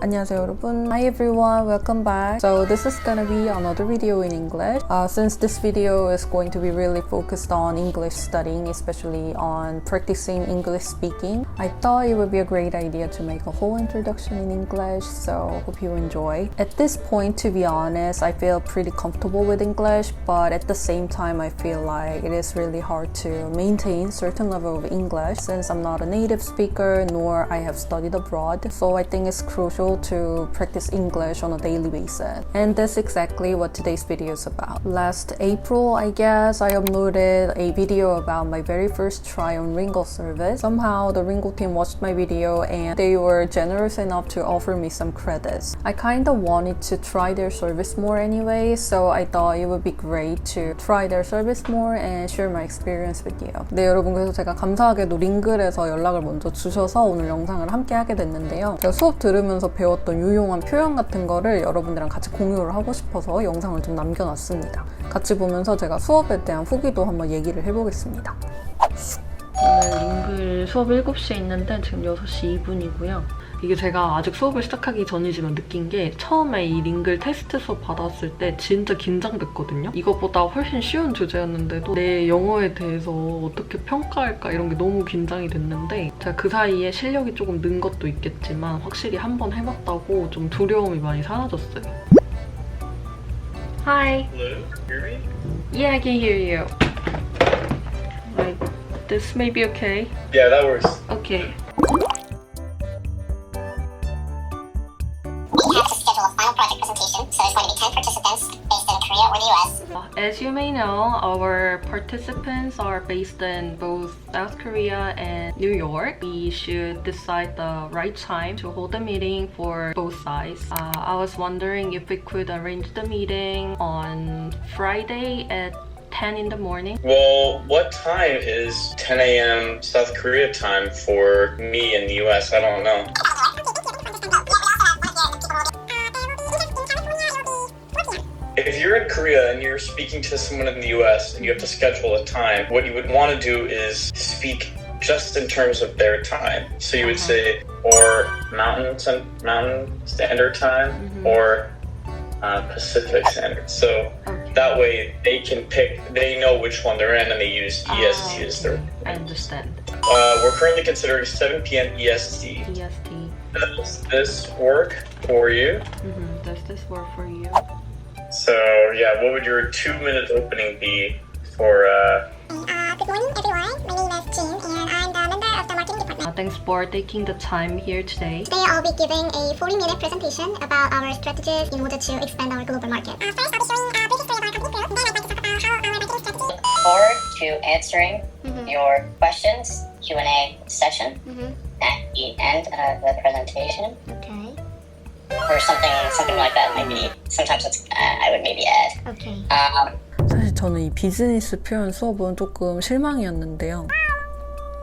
안녕하세요 여러분. Hi everyone, welcome back. So this is gonna be another video in English. Since this video is going to be really focused on English studying, especially on practicing English speaking, I thought it would be a great idea to make a whole introduction in English, so hope you enjoy. At this point, to be honest, I feel pretty comfortable with English, but at the same time I feel like it is really hard to maintain certain level of English since I'm not a native speaker nor I have studied abroad, so I think it's crucial to practice English on a daily basis. And that's exactly what today's video is about. Last April, I guess, I uploaded a video about my very first try on Ringo service. Somehow the Ringo team watched my video and they were generous enough to offer me some credits. I kind of wanted to try their service more anyway, so I thought it would be great to try their service more and share my experience with you. 네, 여러분, 그래서 제가 감사하게도 링글에서 연락을 먼저 주셔서 오늘 영상을 함께 하게 됐는데요. 제가 수업 들으면서 배웠던 유용한 표현 같은 거를 여러분들이랑 같이 공유를 하고 싶어서 영상을 좀 남겨놨습니다. 같이 보면서 제가 수업에 대한 후기도 한번 얘기를 해보겠습니다. 오늘 링글 수업 7시에 있는데 지금 6시 2분이고요. 이게 제가 아직 수업을 시작하기 전이지만 느낀 게 처음에 이 링글 테스트 수업 받았을 때 진짜 긴장됐거든요. 이것보다 훨씬 쉬운 주제였는데도 내 영어에 대해서 어떻게 평가할까 이런 게 너무 긴장이 됐는데 제가 그 사이에 실력이 조금 는 것도 있겠지만 확실히 한번 해봤다고 좀 두려움이 많이 사라졌어요. Hi. Hello, hear me? Yeah, I can hear you. Like, this may be okay? Yeah, that works. Okay. We have to schedule a final project presentation, so there's going to be 10 participants based in Korea or the US. As you may know, our participants are based in both South Korea and New York. We should decide the right time to hold the meeting for both sides. I was wondering if we could arrange the meeting on Friday at 10 in the morning. Well, what time is 10 a.m. South Korea time for me in the US? I don't know. If you're in Korea and you're speaking to someone in the US and you have to schedule a time, what you would want to do is speak just in terms of their time. So you would say, or Mountain Standard Time, or Pacific Standard. So that way they can pick, they know which one they're in and they use EST as their. I understand. We're currently considering 7 p.m. EST. EST. Does this work for you? Does this work for you? So yeah, what would your 2-minute opening be for Good morning everyone, my name is Jin and I'm the member of the marketing department. Thanks for taking the time here today. Today I'll be giving a 40-minute presentation about our strategies in order to expand our global market. First I'll be showing a brief history of our company growth, then I'd like to talk about how our marketing strategy. Look forward to answering your questions, Q&A session at the end of the presentation. Okay. Or something like that. Maybe sometimes I would maybe add. Okay. 사실 저는 이 비즈니스 표현 수업은 조금 실망이었는데요.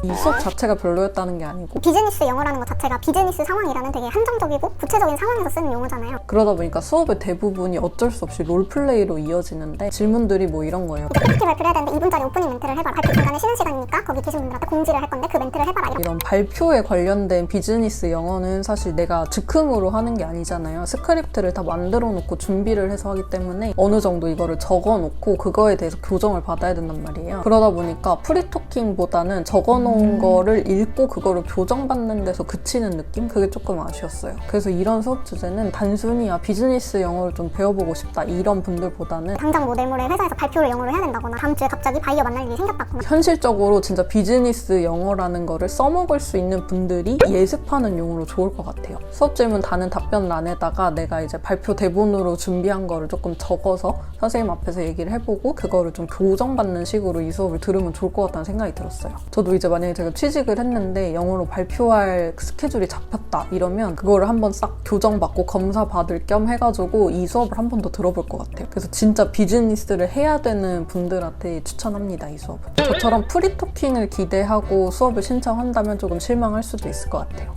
이 수업 자체가 별로였다는 게 아니고 비즈니스 영어라는 것 자체가 비즈니스 상황이라는 되게 한정적이고 구체적인 상황에서 쓰는 용어잖아요. 그러다 보니까 수업의 대부분이 어쩔 수 없이 롤플레이로 이어지는데 질문들이 뭐 이런 거예요. PPT 발표를 해야 되는데 2분짜리 오프닝 멘트를 해봐라. 발표 중간에 쉬는 시간이니까 거기 계신 분들한테 공지를 할 건데 그 멘트를 해봐라. 이런 발표에 관련된 비즈니스 영어는 사실 내가 즉흥으로 하는 게 아니잖아요. 스크립트를 다 만들어 놓고 준비를 해서 하기 때문에 어느 정도 이거를 적어 놓고 그거에 대해서 교정을 받아야 된단 말이에요. 그러다 보니까 프리토킹보다는 적어 놓은 거를 읽고 그거를 교정받는 데서 그치는 느낌? 그게 조금 아쉬웠어요. 그래서 이런 수업 주제는 단순히 비즈니스 영어를 좀 배워보고 싶다 이런 분들보다는 당장 뭐 내일 모레 회사에서 발표를 영어로 해야 된다거나 다음 주에 갑자기 바이어 만날 일이 생겼다거나 현실적으로 진짜 비즈니스 영어라는 거를 써먹을 수 있는 분들이 예습하는 용어로 좋을 것 같아요. 수업 질문 다는 답변란에다가 내가 이제 발표 대본으로 준비한 거를 조금 적어서 선생님 앞에서 얘기를 해보고 그거를 좀 교정받는 식으로 이 수업을 들으면 좋을 것 같다는 생각이 들었어요. 저도 이제 만약에 제가 취직을 했는데 영어로 발표할 스케줄이 잡혔다 이러면 그거를 한번 싹 교정받고 검사받을 겸 해가지고 이 수업을 한 번 더 들어볼 것 같아요. 그래서 진짜 비즈니스를 해야 되는 분들한테 추천합니다, 이 수업은. 저처럼 프리토킹을 기대하고 수업을 신청한다면 조금 실망할 수도 있을 것 같아요.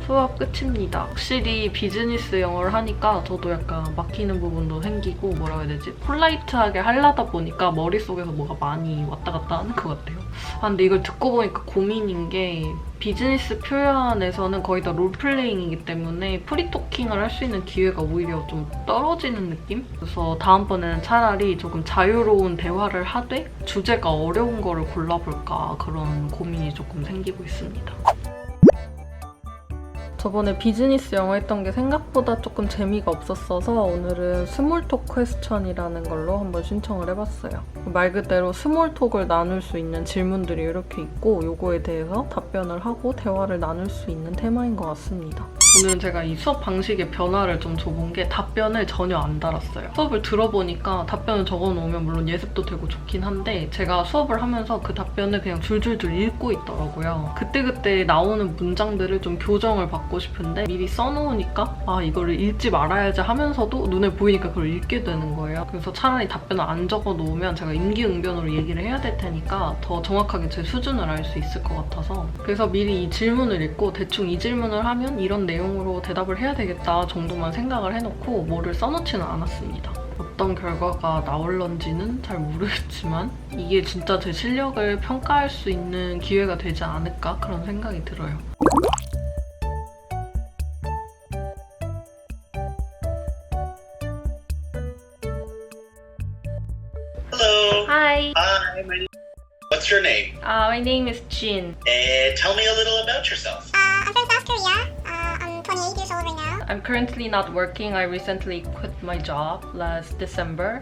수업 끝입니다. 확실히 비즈니스 영어를 하니까 저도 약간 막히는 부분도 생기고 뭐라고 해야 되지? 폴라이트하게 하려다 보니까 머릿속에서 뭐가 많이 왔다 갔다 하는 것 같아요. 근데 이걸 듣고 보니까 고민인 게 비즈니스 표현에서는 거의 다 롤플레잉이기 때문에 프리토킹을 할 수 있는 기회가 오히려 좀 떨어지는 느낌? 그래서 다음번에는 차라리 조금 자유로운 대화를 하되 주제가 어려운 거를 골라볼까 그런 고민이 조금 생기고 있습니다. 저번에 비즈니스 영어 했던 게 생각보다 조금 재미가 없었어서 오늘은 스몰톡 퀘스천이라는 걸로 한번 신청을 해봤어요. 말 그대로 스몰톡을 나눌 수 있는 질문들이 이렇게 있고 요거에 대해서 답변을 하고 대화를 나눌 수 있는 테마인 것 같습니다. 오늘은 제가 이 수업 방식의 변화를 좀 줘본 게 답변을 전혀 안 달았어요. 수업을 들어보니까 답변을 적어놓으면 물론 예습도 되고 좋긴 한데 제가 수업을 하면서 그 답변을 그냥 줄줄줄 읽고 있더라고요. 그때그때 나오는 문장들을 좀 교정을 받고 싶은데 미리 써놓으니까 아 이거를 읽지 말아야지 하면서도 눈에 보이니까 그걸 읽게 되는 거예요. 그래서 차라리 답변을 안 적어놓으면 제가 임기응변으로 얘기를 해야 될 테니까 더 정확하게 제 수준을 알 수 있을 것 같아서 그래서 미리 이 질문을 읽고 대충 이 질문을 하면 이런 내용으로 대답을 해야 되겠다 정도만 생각을 해놓고 뭐를 써놓지는 않았습니다. 어떤 결과가 나올런지는 잘 모르겠지만 이게 진짜 제 실력을 평가할 수 있는 기회가 되지 않을까 그런 생각이 들어요. Hello. Hi, Hi. What's your name? my name is Jin. Tell me a little about yourself. I'm from South Korea. I'm 28 years old right now. I'm currently not working. I recently quit my job last December.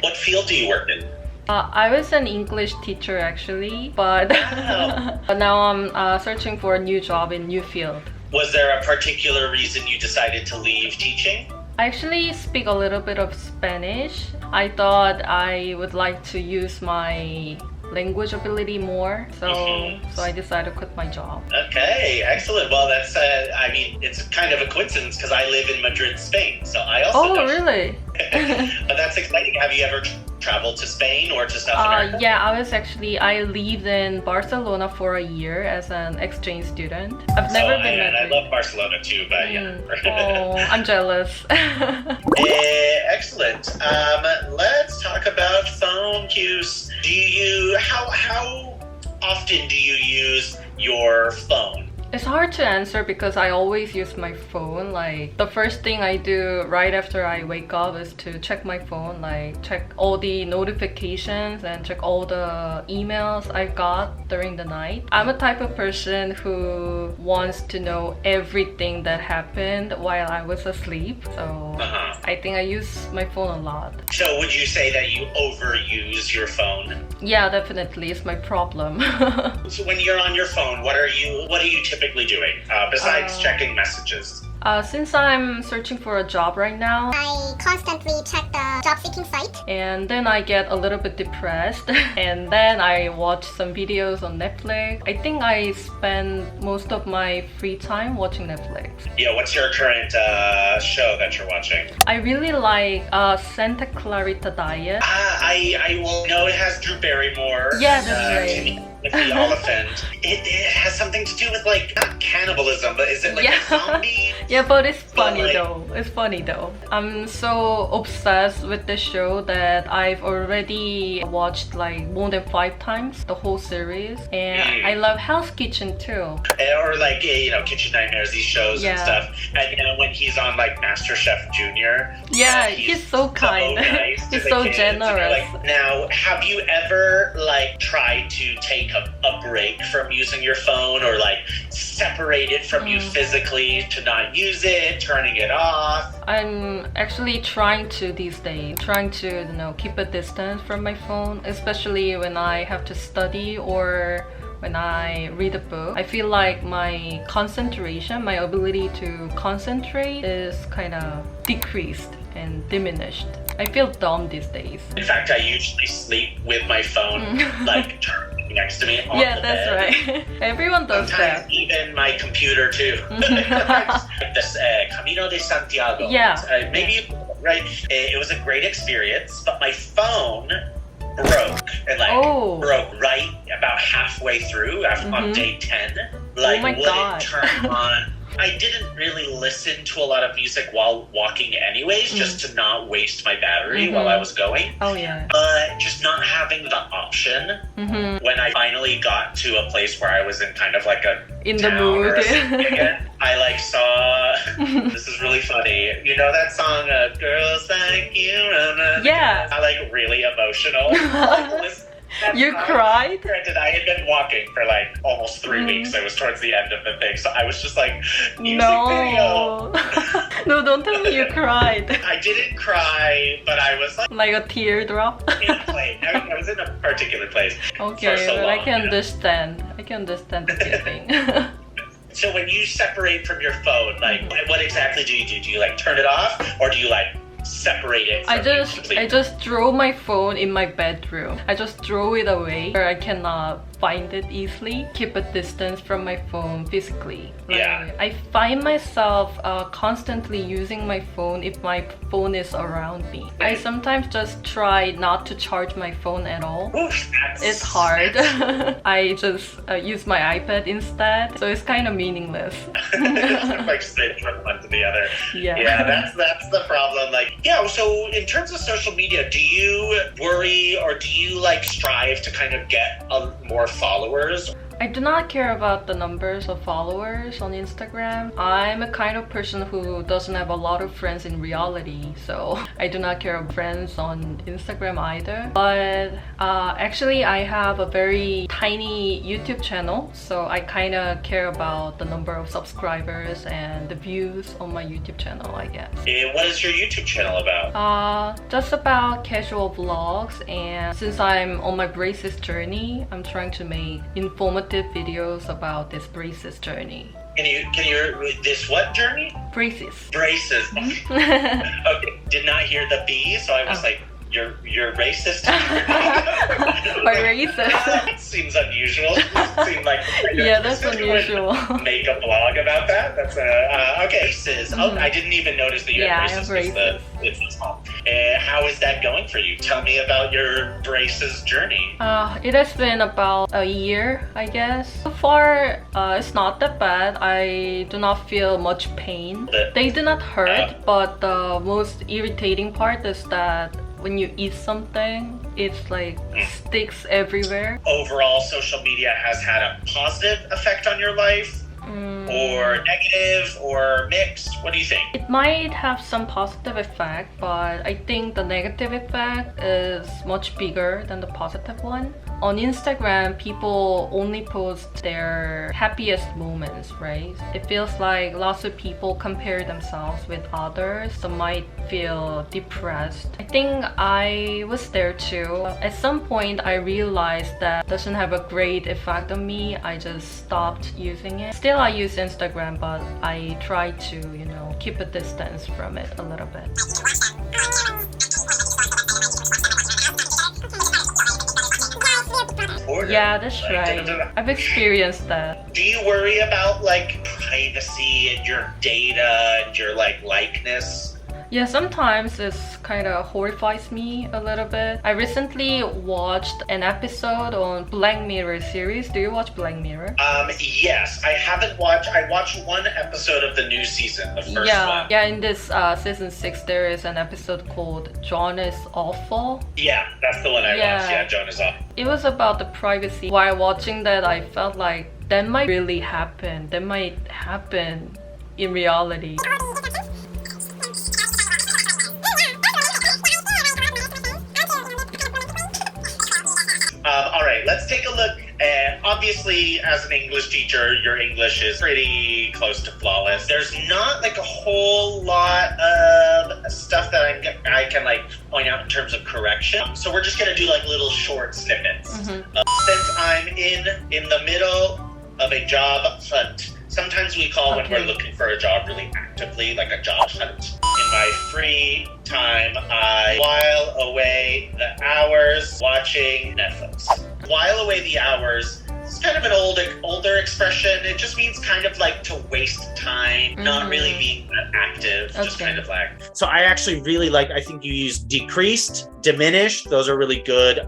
What field do you work in? I was an English teacher actually, but Wow. but now I'm searching for a new job in new field. Was there a particular reason you decided to leave teaching? I actually speak a little bit of Spanish. I thought I would like to use my language ability more, so I decided to quit my job. Okay, excellent. Well, that's, I mean, it's kind of a coincidence because I live in Madrid, Spain. So I also Oh, know. really? But that's exciting. Have you ever traveled to Spain or to South America? Yeah, I lived in Barcelona for a year as an exchange student. I've never been And I Madrid. love Barcelona too, but yeah. Oh, I'm jealous. Excellent. Let's talk about phone use. How often do you use your phone? It's hard to answer because I always use my phone. Like the first thing I do right after I wake up is to check my phone, like check all the notifications and check all the emails I got during the night. I'm a type of person who wants to know everything that happened while I was asleep. So I think I use my phone a lot. So would you say that you overuse your phone? Yeah, definitely. It's my problem. So when you're on your phone, what are you typically doing besides checking messages? Since I'm searching for a job right now, I constantly check the job seeking site. and then I get a little bit depressed, and then I watch some videos on Netflix. I think I spend most of my free time watching Netflix. Yeah, what's your current show that you're watching? I really like Santa Clarita Diet. I will know it has Drew Barrymore. Yeah, that's right. Timmy with the elephant. It has something to do with like not cannibalism, but is it like a zombie? Yeah, but it's funny like- though. It's funny though. I'm so obsessed with the show that I've already watched like more than 5 times the whole series, and I love Hell's Kitchen too. Or like Kitchen Nightmares, these shows and stuff. And when he's on like MasterChef Junior. Yeah, he's so kind. Nice to He's the so kids. And you're generous. like, now, have you ever like tried to take a break from using your phone or like separate it from you physically to not use it, turning it off? I'm actually trying to these days, trying to keep a distance from my phone, especially when I have to study or when I read a book. I feel like my concentration, my ability to concentrate is kind of decreased and diminished. I feel dumb these days. In fact, I usually sleep with my phone like turned next to me on Yeah, the that's bed. right. Everyone does Sometimes that. even my computer too. This Camino de Santiago. Yeah. Maybe right. It was a great experience, but my phone broke and broke right about halfway through on day 10. Like my wouldn't God. turn on. I didn't really listen to a lot of music while walking anyways, just to not waste my battery while I was going. Oh yeah. But just not having the option when I finally got to a place where I was in kind of like a In the town mood. or a city again, I like saw, this is really funny, you know that song, Girls Like You? Yeah. I like really emotional. Like, listen, that You song. cried? Granted, I had been walking for like almost 3 weeks. It was towards the end of the thing. So I was just like, music video. No. No, don't tell me you cried. I didn't cry, but I was like Like a teardrop. in a place. I was in a particular place Okay, for so but long. I can you know? understand. I can understand the feeling. So when you separate from your phone, like what exactly do you do? Do you like turn it off, or do you like separate it from I just completely? throw my phone in my bedroom. I just throw it away where I cannot find it easily. Keep a distance from my phone physically. Yeah. I find myself constantly using my phone if my phone is around me. I sometimes just try not to charge my phone at all. Oof, that's, It's hard. I just use my iPad instead, so it's kind of meaningless. like straight from one to the other. Yeah. That's the problem. Like, yeah, so in terms of social media, do you worry or do you like strive to kind of get more followers? I do not care about the numbers of followers on Instagram. I'm a kind of person who doesn't have a lot of friends in reality, so I do not care about friends on Instagram either. But actually, I have a very tiny YouTube channel, so I kind of care about the number of subscribers and the views on my YouTube channel, I guess. What is your YouTube channel about? Just about casual vlogs, and since I'm on my braces journey, I'm trying to make informative videos about this braces journey. Can you this what journey? Braces. Braces. Okay, did not hear the B, so I was like, you're racist. My braces. That seems unusual. Seemed like Yeah, that's unusual. Make a blog about that. That's okay. Braces. Oh, I didn't even notice that you Yeah, I had have braces. braces. It's the small. How is that going for you? Tell me about your braces journey. It has been about a year, I guess. So far, it's not that bad. I do not feel much pain. They do not hurt, but the most irritating part is that when you eat something, it's like sticks everywhere. Overall, social media has had a positive effect on your life, or negative, or mixed? What do you think? It might have some positive effect, but I think the negative effect is much bigger than the positive one. On Instagram, people only post their happiest moments, right? It feels like lots of people compare themselves with others, so might feel depressed. I think I was there too. At some point, I realized that doesn't have a great effect on me. I just stopped using it. Still, I use Instagram, but I try to, keep a distance from it a little bit. Yeah, that's right. I've experienced that. Do you worry about like privacy and your data and your likeness? Yeah, sometimes it's kind of horrifies me a little bit. I recently watched an episode on Black Mirror series. Do you watch Black Mirror? Yes, I haven't watched. I watched one episode of the new season, the first one. Yeah. In this season 6, there is an episode called John is Awful. Yeah, that's the one I watched. Yeah, John is Awful. It was about the privacy. While watching that, I felt like that might really happen. That might happen in reality. All right, let's take a look. Obviously, as an English teacher, your English is pretty close to flawless. There's not like a whole lot of stuff that I can point out in terms of correction. So we're just gonna do little short snippets. Since I'm in the middle of a job hunt, sometimes we call when we're looking for a job really actively, like a job hunt. In my free time, I while away the hours watching Netflix. While away the hours, it's kind of an older expression. It just means kind of like to waste time, not really being that active, just kind of like. So I actually really I think you use decreased, diminished. Those are really good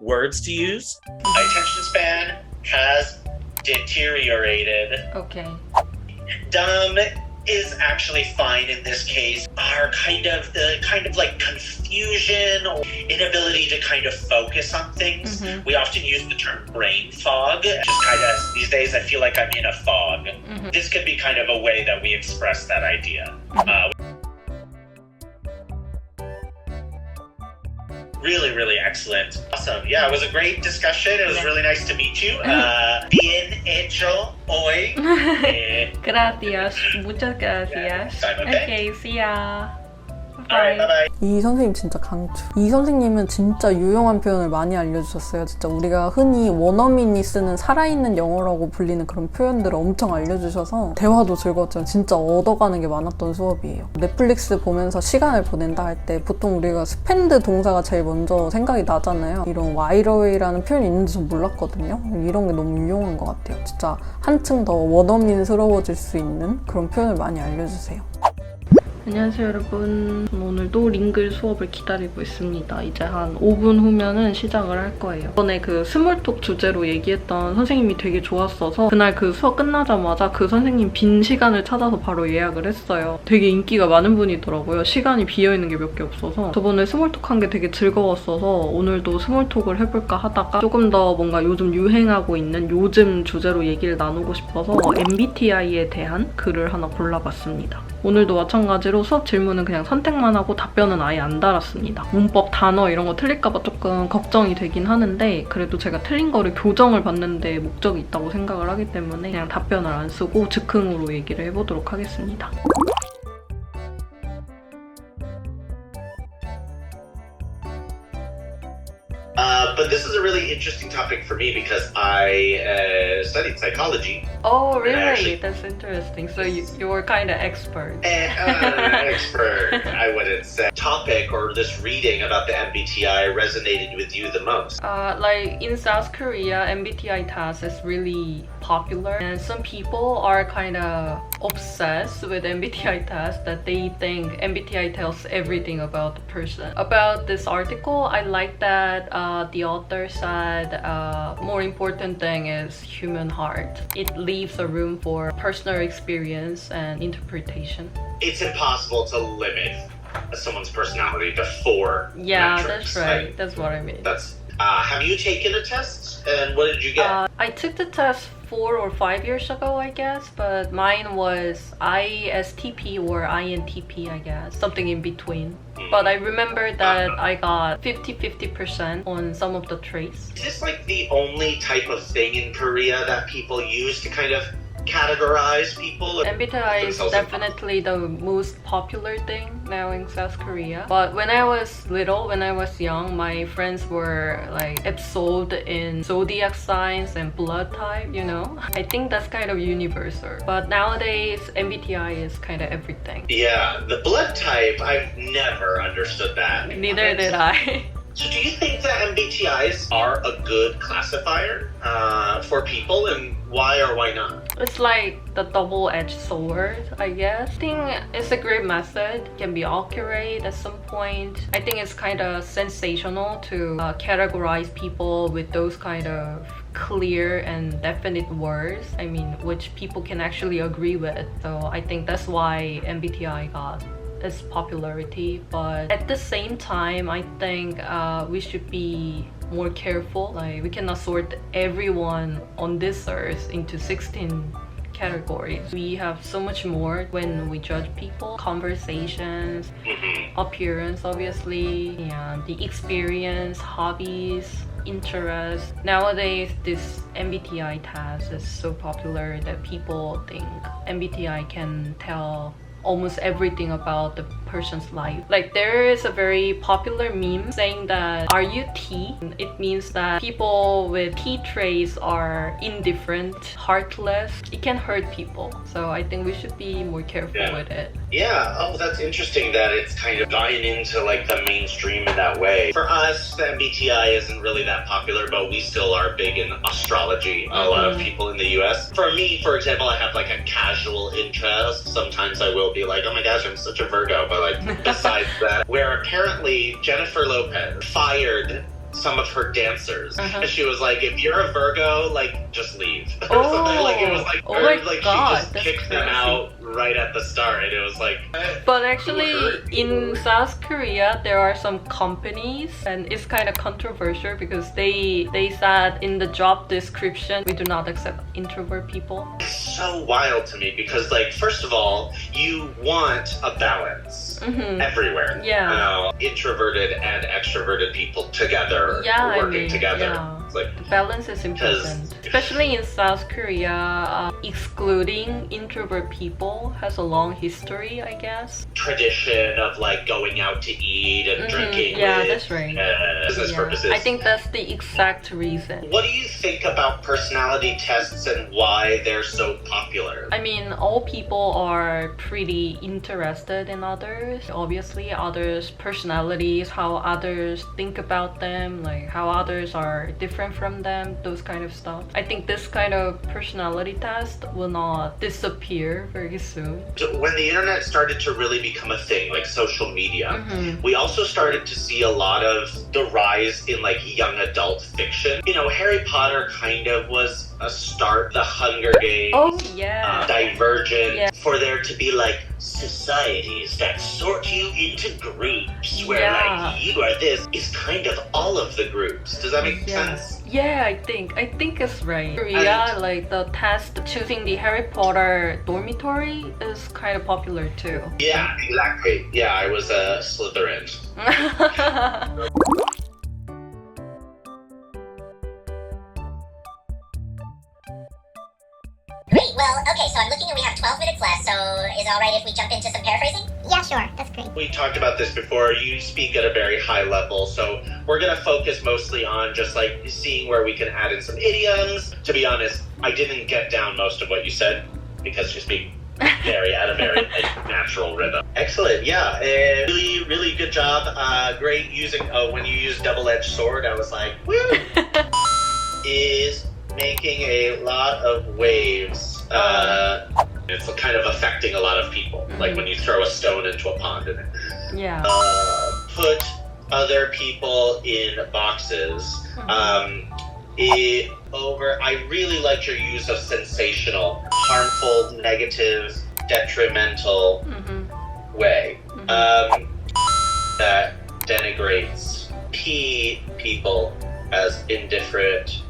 words to use. My attention span has deteriorated. Okay. Dumb is actually fine in this case. Are kind of like confusion or inability to kind of focus on things. We often use the term brain fog. Just kind of these days I feel like I'm in a fog. This could be kind of a way that we express that idea. Really, really excellent. Awesome. Yeah, it was a great discussion. It was really nice to meet you. Bien hecho hoy. Gracias. Muchas gracias. Okay, see ya. Alright, bye-bye. 이 선생님 진짜 강추. 이 선생님은 진짜 유용한 표현을 많이 알려주셨어요. 진짜 우리가 흔히 원어민이 쓰는 살아있는 영어라고 불리는 그런 표현들을 엄청 알려주셔서 대화도 즐거웠지만 진짜 얻어가는 게 많았던 수업이에요. 넷플릭스 보면서 시간을 보낸다 할 때 보통 우리가 스펜드 동사가 제일 먼저 생각이 나잖아요. 이런 와이러웨이라는 표현이 있는지 전 몰랐거든요. 이런 게 너무 유용한 것 같아요. 진짜 한층 더 원어민스러워질 수 있는 그런 표현을 많이 알려주세요. 안녕하세요 여러분. 저는 오늘도 링글 수업을 기다리고 있습니다. 이제 한 5분 후면은 시작을 할 거예요. 이번에 그 스몰톡 주제로 얘기했던 선생님이 되게 좋았어서 그날 그 수업 끝나자마자 그 선생님 빈 시간을 찾아서 바로 예약을 했어요. 되게 인기가 많은 분이더라고요. 시간이 비어있는 게 몇 개 없어서 저번에 스몰톡 한 게 되게 즐거웠어서 오늘도 스몰톡을 해볼까 하다가 조금 더 뭔가 요즘 유행하고 있는 요즘 주제로 얘기를 나누고 싶어서 MBTI에 대한 글을 하나 골라봤습니다. 오늘도 마찬가지로 수업 질문은 그냥 선택만 하고 답변은 아예 안 달았습니다. 문법, 단어 이런 거 틀릴까봐 조금 걱정이 되긴 하는데 그래도 제가 틀린 거를 교정을 받는데 목적이 있다고 생각을 하기 때문에 그냥 답변을 안 쓰고 즉흥으로 얘기를 해보도록 하겠습니다. But this is a really interesting topic for me because I studied psychology. Oh, really? That's interesting. So you're kind of expert. Expert, I wouldn't say. Topic or this reading about the MBTI resonated with you the most? Like in South Korea, MBTI test is really popular and some people are kind of obsessed with MBTI test that they think MBTI tells everything about the person. About this article, I like that the author said more important thing is human heart. It leaves a room for personal experience and interpretation. It's impossible to limit someone's personality to 4 metrics. That's right. That's what I mean. Have you taken a test and what did you get? I took the test 4 or 5 years ago, I guess, but mine was ISTP or INTP, I guess, something in between. But I remember that I got 50% on some of the traits. Is this like the only type of thing in Korea that people use to kind of categorize people? MBTI is definitely the most popular thing now in South Korea. But when I was little, when I was young, my friends were like absorbed in zodiac signs and blood type, you know? I think that's kind of universal. But nowadays, MBTI is kind of everything. Yeah, the blood type, I've never understood that. Neither did I. So do you think that MBTIs are a good classifier for people, and why or why not? It's like the double-edged sword, I guess. I think it's a great method. It can be accurate at some point. I think it's kind of sensational to categorize people with those kind of clear and definite words. I mean, which people can actually agree with. So I think that's why MBTI got its popularity. But at the same time, I think we should be more careful. Like, we cannot sort everyone on this earth into 16 categories. We have so much more when we judge people. Conversations, appearance, obviously, and the experience, hobbies, interests. Nowadays, this MBTI test is so popular that people think MBTI can tell almost everything about the person's life. Like, there is a very popular meme saying that, are you T? It means that people with T traits are indifferent, heartless. It can hurt people. So I think we should be more careful with it. Yeah, oh, that's interesting that it's kind of dying into like the mainstream in that way. For us, the MBTI isn't really that popular, but we still are big in astrology. A lot of people in the US. For me, for example, I have like a casual interest. Sometimes I will be like, oh my gosh, I'm such a Virgo. But like, besides that, where apparently Jennifer Lopez fired some of her dancers, and she was like, "If you're a Virgo, like just leave." Or Oh. something. Like it was like, Oh my like God, she just that's kicked them crazy. out right at the start, and it was like. But actually, in South Korea, there are some companies, and it's kind of controversial because they said in the job description, we do not accept introvert people. It's so wild to me because, like, first of all, you want a balance everywhere. Yeah. You know, introverted and extroverted people together, Yeah, working together. yeah. It's like, Balance is important. Especially in South Korea, excluding introvert people has a long history, I guess. tradition of like going out to eat and drinking Yeah, with that's right. business Yeah. purposes. I think that's the exact reason. What do you think about personality tests and why they're so popular? I mean, all people are pretty interested in others. Obviously, others' personalities, how others think about them, like how others are different from them, those kind of stuff. I think this kind of personality test will not disappear very soon. When the internet started to really become a thing, like social media, we also started to see a lot of the rise in like young adult fiction. You know, Harry Potter kind of was a start, the Hunger Games, Oh, yeah. Divergent, Yeah. for there to be like societies that sort you into groups where Yeah. like you are this is kind of all of the groups. Does that make sense? Yeah, I think it's right. Korea, like the test choosing the Harry Potter dormitory is kind of popular too. Yeah, exactly. Yeah, I was a Slytherin. Great. Well, okay, so I'm looking and we have 12 minutes left, so is it all right if we jump into some paraphrasing? Yeah, sure. That's great. We talked about this before. You speak at a very high level, so we're going to focus mostly on just like seeing where we can add in some idioms. To be honest, I didn't get down most of what you said because you speak at a very natural rhythm. Excellent. Yeah, really, really good job. Great using when you use double-edged sword. I was like, woo! Is making a lot of waves. It's kind of affecting a lot of people, like when you throw a stone into a pond in it. Yeah. Put other people in boxes. I really liked your use of sensational, harmful, negative, detrimental way. That denigrates people as indifferent.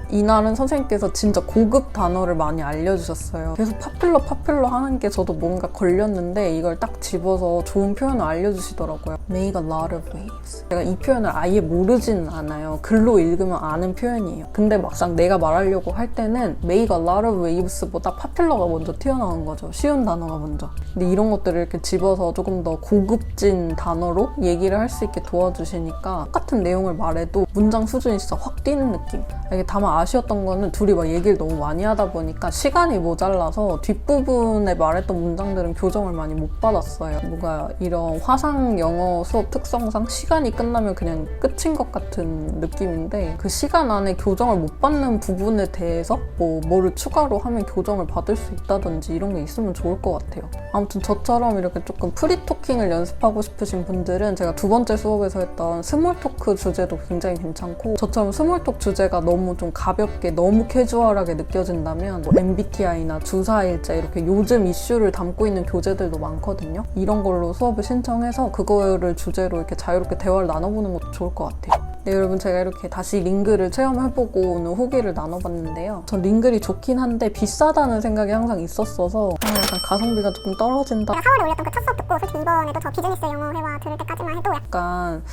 이날은 선생님께서 진짜 고급 단어를 많이 알려주셨어요. 계속 파퓰러 하는 게 저도 뭔가 걸렸는데 이걸 딱 집어서 좋은 표현을 알려주시더라고요. Make a lot of waves. 제가 이 표현을 아예 모르지는 않아요. 글로 읽으면 아는 표현이에요. 근데 막상 내가 말하려고 할 때는 Make a lot of waves보다 파퓰러가 먼저 튀어나오는 거죠. 쉬운 단어가 먼저. 근데 이런 것들을 이렇게 집어서 조금 더 고급진 단어로 얘기를 할 수 있게 도와주시니까 똑같은 내용을 말해도 문장 수준이 진짜 확 뛰는 느낌. 이게 다만 아쉬웠던 거는 둘이 막 얘기를 너무 많이 하다 보니까 시간이 모자라서 뒷부분에 말했던 문장들은 교정을 많이 못 받았어요. 뭔가 이런 화상영어 수업 특성상 시간이 끝나면 그냥 끝인 것 같은 느낌인데 그 시간 안에 교정을 못 받는 부분에 대해서 뭐를 추가로 하면 교정을 받을 수 있다든지 이런 게 있으면 좋을 것 같아요. 아무튼 저처럼 이렇게 조금 프리토킹을 연습하고 싶으신 분들은 제가 두 번째 수업에서 했던 스몰 토크 주제도 굉장히 괜찮고 저처럼 스몰 토크 주제가 너무 좀 가볍게 너무 캐주얼하게 느껴진다면 MBTI나 주사일제 이렇게 요즘 이슈를 담고 있는 교재들도 많거든요. 이런 걸로 수업을 신청해서 그거를 주제로 이렇게 자유롭게 대화를 나눠보는 것도 좋을 것 같아요. 네, 여러분 제가 이렇게 다시 링글을 체험해보고 오늘 후기를 나눠봤는데요. 전 링글이 좋긴 한데 비싸다는 생각이 항상 있었어서 약간 가성비가 조금 떨어진다. 제가 4월에 올렸던 그 첫 수업 듣고 솔직히 이번에도 저 비즈니스 영어회화 들을 때까지만 해도 약간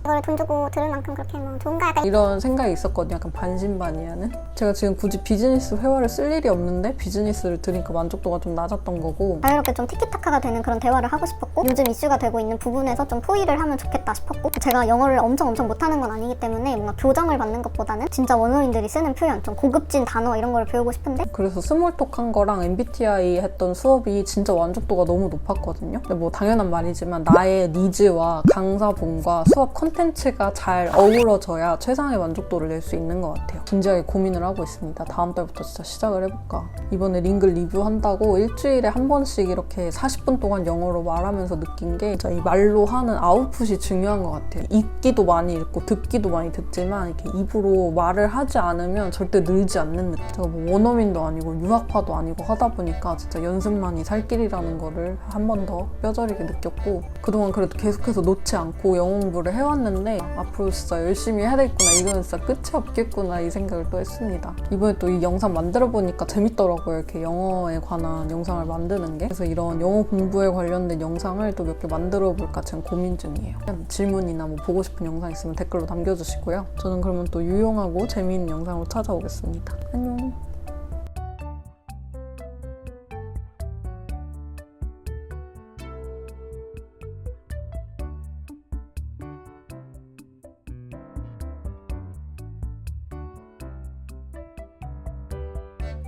이거를 돈 주고 들을 만큼 그렇게 뭐 좋은가 약간 이런 생각이 있었거든요. 약간 반신반의하는. 제가 지금 굳이 비즈니스 회화를 쓸 일이 없는데 비즈니스를 들으니까 만족도가 좀 낮았던 거고 자유롭게 좀 티키타카가 되는 그런 대화를 하고 싶었고 요즘 이슈가 되고 있는 부분에서 좀 포위를 하면 좋겠다 싶었고 제가 영어를 엄청 못하는 건 아니기 때문에 뭔가 교정을 받는 것보다는 진짜 원어민들이 쓰는 표현 좀 고급진 단어 이런 걸 배우고 싶은데 그래서 스몰톡 한 거랑 MBTI 했던 수업이 진짜 만족도가 너무 높았거든요. 근데 뭐 당연한 말이지만 나의 니즈와 강사분과 수업 컨텐츠 콘텐츠가 잘 어우러져야 최상의 만족도를 낼 수 있는 것 같아요. 진지하게 고민을 하고 있습니다. 다음 달부터 진짜 시작을 해볼까. 이번에 링글 리뷰 한다고 일주일에 한 번씩 이렇게 40분 동안 영어로 말하면서 느낀 게 진짜 이 말로 하는 아웃풋이 중요한 것 같아요. 읽기도 많이 읽고 듣기도 많이 듣지만 이렇게 입으로 말을 하지 않으면 절대 늘지 않는 느낌. 제가 뭐 원어민도 아니고 유학파도 아니고 하다 보니까 진짜 연습만이 살 길이라는 거를 한 번 더 뼈저리게 느꼈고, 그동안 그래도 계속해서 놓지 않고 영어 공부를 해왔는데 앞으로 진짜 열심히 해야 되겠구나, 이건 진짜 끝이 없겠구나 이 생각을 또 했습니다. 이번에 또 이 영상 만들어 보니까 재밌더라고요. 이렇게 영어에 관한 영상을 만드는 게. 그래서 이런 영어 공부에 관련된 영상을 또 몇 개 만들어 볼까 지금 고민 중이에요. 질문이나 뭐 보고 싶은 영상 있으면 댓글로 남겨주시고요. 저는 그러면 또 유용하고 재미있는 영상으로 찾아오겠습니다. 안녕.